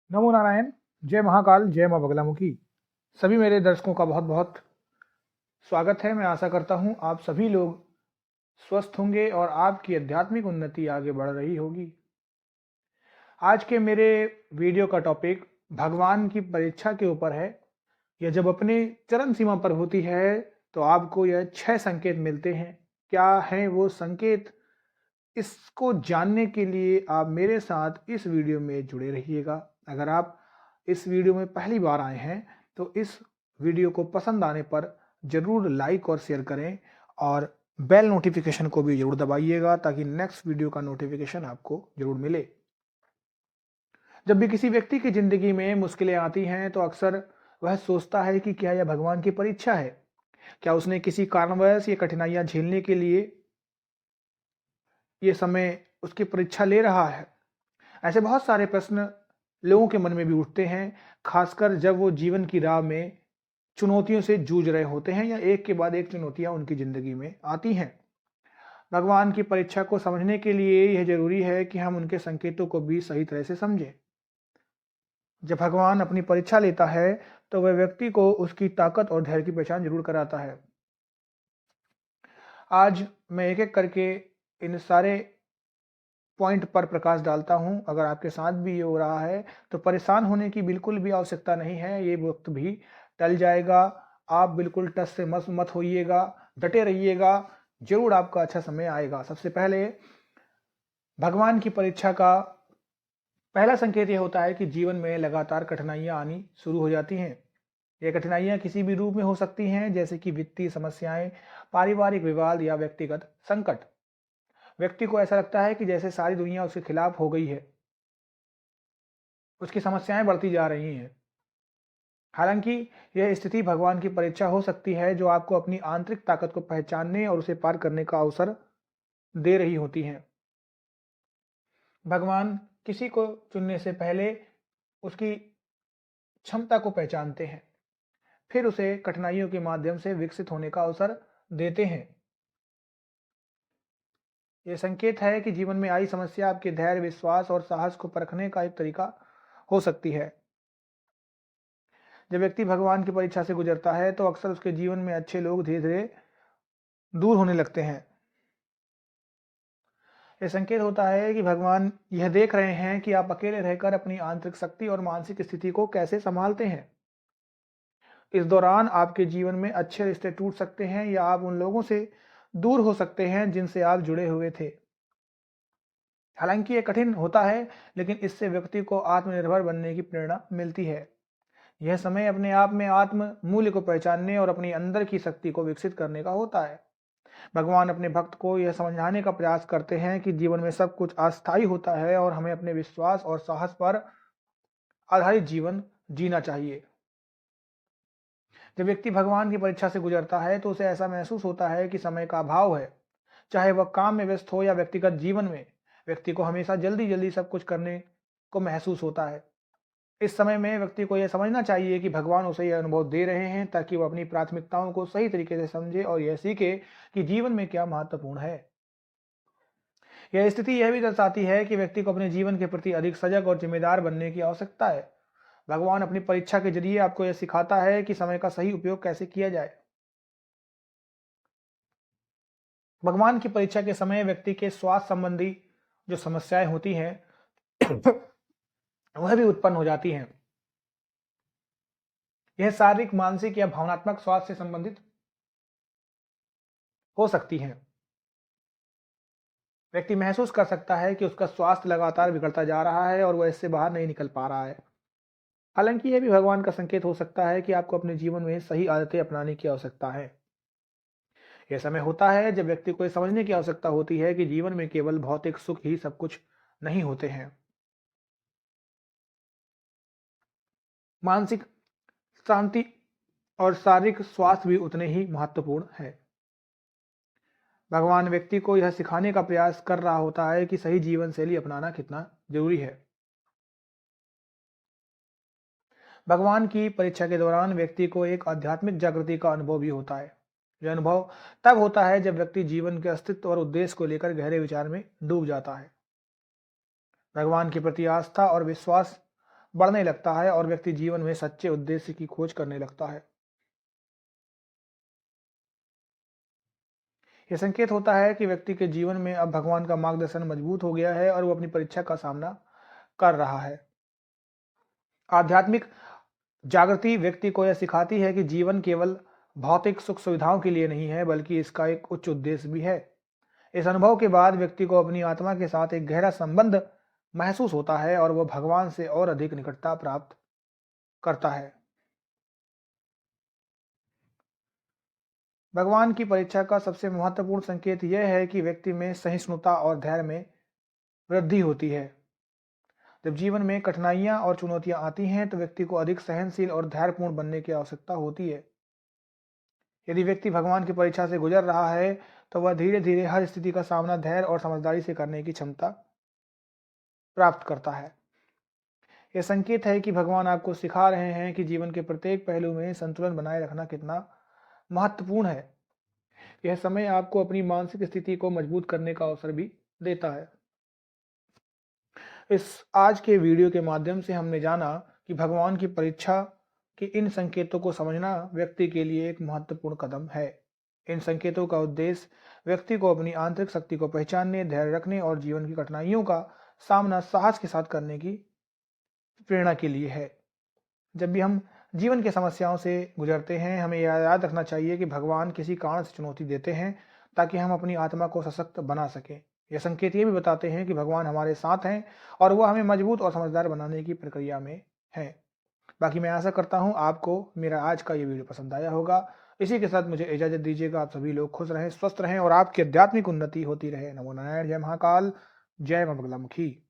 नमो नारायण। जय महाकाल, जय माँ बगलामुखी। सभी मेरे दर्शकों का बहुत बहुत स्वागत है। मैं आशा करता हूँ आप सभी लोग स्वस्थ होंगे और आपकी आध्यात्मिक उन्नति आगे बढ़ रही होगी। आज के मेरे वीडियो का टॉपिक भगवान की परीक्षा के ऊपर है। यह जब अपने चरम सीमा पर होती है तो आपको यह 6 संकेत मिलते हैं। क्या हैं वो संकेत? इसको जानने के लिए आप मेरे साथ इस वीडियो में जुड़े रहिएगा। अगर आप इस वीडियो में पहली बार आए हैं तो इस वीडियो को पसंद आने पर जरूर लाइक और शेयर करें और बेल नोटिफिकेशन को भी जरूर दबाइएगा ताकि नेक्स्ट वीडियो का नोटिफिकेशन आपको जरूर मिले। जब भी किसी व्यक्ति की जिंदगी में मुश्किलें आती हैं तो अक्सर वह सोचता है कि क्या यह भगवान की परीक्षा है। क्या उसने किसी कारणवश ये कठिनाइयां झेलने के लिए ये समय उसकी परीक्षा ले रहा है। ऐसे बहुत सारे प्रश्न लोगों के मन में भी उठते हैं, खासकर जब वो जीवन की राह में चुनौतियों से जूझ रहे होते हैं या एक के बाद एक चुनौतियां उनकी जिंदगी में आती हैं। भगवान की परीक्षा को समझने के लिए यह जरूरी है कि हम उनके संकेतों को भी सही तरह से समझें। जब भगवान अपनी परीक्षा लेता है तो वह व्यक्ति को उसकी ताकत और धैर्य की पहचान जरूर कराता है। आज मैं एक एक करके इन सारे पॉइंट पर प्रकाश डालता हूं। अगर आपके साथ भी ये हो रहा है तो परेशान होने की बिल्कुल भी आवश्यकता नहीं है, ये वक्त भी टल जाएगा। आप बिल्कुल टस से मत मत होइएगा, डटे रहिएगा, जरूर आपका अच्छा समय आएगा। सबसे पहले भगवान की परीक्षा का पहला संकेत यह होता है कि जीवन में लगातार कठिनाइयां आनी शुरू हो जाती हैं। ये कठिनाइयां किसी भी रूप में हो सकती हैं, जैसे कि वित्तीय समस्याएं, पारिवारिक विवाद या व्यक्तिगत संकट। व्यक्ति को ऐसा लगता है कि जैसे सारी दुनिया उसके खिलाफ हो गई है, उसकी समस्याएं बढ़ती जा रही हैं। हालांकि यह स्थिति भगवान की परीक्षा हो सकती है जो आपको अपनी आंतरिक ताकत को पहचानने और उसे पार करने का अवसर दे रही होती हैं। भगवान किसी को चुनने से पहले उसकी क्षमता को पहचानते हैं, फिर उसे कठिनाइयों के माध्यम से विकसित होने का अवसर देते हैं। यह संकेत है कि जीवन में आई समस्या आपके धैर्य, विश्वास और साहस को परखने का एक तरीका हो सकती है। जब व्यक्ति भगवान की परीक्षा से गुजरता है तो अक्सर उसके जीवन में अच्छे लोग धीरे धीरे दूर होने लगते हैं। यह संकेत होता है कि भगवान यह देख रहे हैं कि आप अकेले रहकर अपनी आंतरिक शक्ति और मानसिक स्थिति को कैसे संभालते हैं। इस दौरान आपके जीवन में अच्छे रिश्ते टूट सकते हैं या आप उन लोगों से दूर हो सकते हैं जिनसे आप जुड़े हुए थे। हालांकि यह कठिन होता है, लेकिन इससे व्यक्ति को आत्मनिर्भर बनने की प्रेरणा मिलती है। यह समय अपने आप में आत्म मूल्य को पहचानने और अपनी अंदर की शक्ति को विकसित करने का होता है। भगवान अपने भक्त को यह समझाने का प्रयास करते हैं कि जीवन में सब कुछ अस्थायी होता है और हमें अपने विश्वास और साहस पर आधारित जीवन जीना चाहिए। जब व्यक्ति भगवान की परीक्षा से गुजरता है तो उसे ऐसा महसूस होता है कि समय का अभाव है। चाहे वह काम में व्यस्त हो या व्यक्तिगत जीवन में, व्यक्ति को हमेशा जल्दी जल्दी सब कुछ करने को महसूस होता है। इस समय में व्यक्ति को यह समझना चाहिए कि भगवान उसे यह अनुभव दे रहे हैं ताकि वह अपनी प्राथमिकताओं को सही तरीके से समझे और यह सीखे कि जीवन में क्या महत्वपूर्ण है। यह स्थिति यह भी दर्शाती है कि व्यक्ति को अपने जीवन के प्रति अधिक सजग और जिम्मेदार बनने की आवश्यकता है। भगवान अपनी परीक्षा के जरिए आपको यह सिखाता है कि समय का सही उपयोग कैसे किया जाए। भगवान की परीक्षा के समय व्यक्ति के स्वास्थ्य संबंधी जो समस्याएं होती हैं वह भी उत्पन्न हो जाती हैं। यह शारीरिक, मानसिक या भावनात्मक स्वास्थ्य से संबंधित हो सकती हैं। व्यक्ति महसूस कर सकता है कि उसका स्वास्थ्य लगातार बिगड़ता जा रहा है और वह इससे बाहर नहीं निकल पा रहा है। हालांकि यह भी भगवान का संकेत हो सकता है कि आपको अपने जीवन में सही आदतें अपनाने की आवश्यकता है। यह समय होता है जब व्यक्ति को यह समझने की आवश्यकता होती है कि जीवन में केवल भौतिक सुख ही सब कुछ नहीं होते हैं। मानसिक शांति और शारीरिक स्वास्थ्य भी उतने ही महत्वपूर्ण है। भगवान व्यक्ति को यह सिखाने का प्रयास कर रहा होता है कि सही जीवन शैली अपनाना कितना जरूरी है। भगवान की परीक्षा के दौरान व्यक्ति को एक आध्यात्मिक जागृति का अनुभव भी होता है। यह अनुभव तब होता है जब व्यक्ति जीवन के अस्तित्व और उद्देश्य को लेकर गहरे विचार में डूब जाता है। भगवान के प्रति आस्था और विश्वास बढ़ने लगता है और व्यक्ति जीवन में सच्चे उद्देश्य की खोज करने लगता है। यह संकेत होता है कि व्यक्ति के जीवन में अब भगवान का मार्गदर्शन मजबूत हो गया है और वो अपनी परीक्षा का सामना कर रहा है। आध्यात्मिक जागृति व्यक्ति को यह सिखाती है कि जीवन केवल भौतिक सुख सुविधाओं के लिए नहीं है, बल्कि इसका एक उच्च उद्देश्य भी है। इस अनुभव के बाद व्यक्ति को अपनी आत्मा के साथ एक गहरा संबंध महसूस होता है और वह भगवान से और अधिक निकटता प्राप्त करता है। भगवान की परीक्षा का सबसे महत्वपूर्ण संकेत यह है कि व्यक्ति में सहिष्णुता और धैर्य में वृद्धि होती है। जब जीवन में कठिनाइयां और चुनौतियां आती हैं तो व्यक्ति को अधिक सहनशील और धैर्यपूर्ण बनने की आवश्यकता होती है। यदि व्यक्ति भगवान की परीक्षा से गुजर रहा है तो वह धीरे धीरे हर स्थिति का सामना धैर्य और समझदारी से करने की क्षमता प्राप्त करता है। यह संकेत है कि भगवान आपको सिखा रहे हैं कि जीवन के प्रत्येक पहलू में संतुलन बनाए रखना कितना महत्वपूर्ण है। यह समय आपको अपनी मानसिक स्थिति को मजबूत करने का अवसर भी देता है। इस आज के वीडियो के माध्यम से हमने जाना कि भगवान की परीक्षा के इन संकेतों को समझना व्यक्ति के लिए एक महत्वपूर्ण कदम है। इन संकेतों का उद्देश्य व्यक्ति को अपनी आंतरिक शक्ति को पहचानने, धैर्य रखने और जीवन की कठिनाइयों का सामना साहस के साथ करने की प्रेरणा के लिए है। जब भी हम जीवन की समस्याओं से गुजरते हैं, हमें यह याद रखना चाहिए कि भगवान किसी कारण से चुनौती देते हैं ताकि हम अपनी आत्मा को सशक्त बना सकें। यह संकेत ये भी बताते हैं कि भगवान हमारे साथ हैं और वह हमें मजबूत और समझदार बनाने की प्रक्रिया में है। बाकी मैं आशा करता हूँ आपको मेरा आज का ये वीडियो पसंद आया होगा। इसी के साथ मुझे इजाजत दीजिएगा। आप सभी लोग खुश रहें, स्वस्थ रहें और आपकी आध्यात्मिक उन्नति होती रहे। नमो नारायण। जय महाकाल। जय मां बगलामुखी।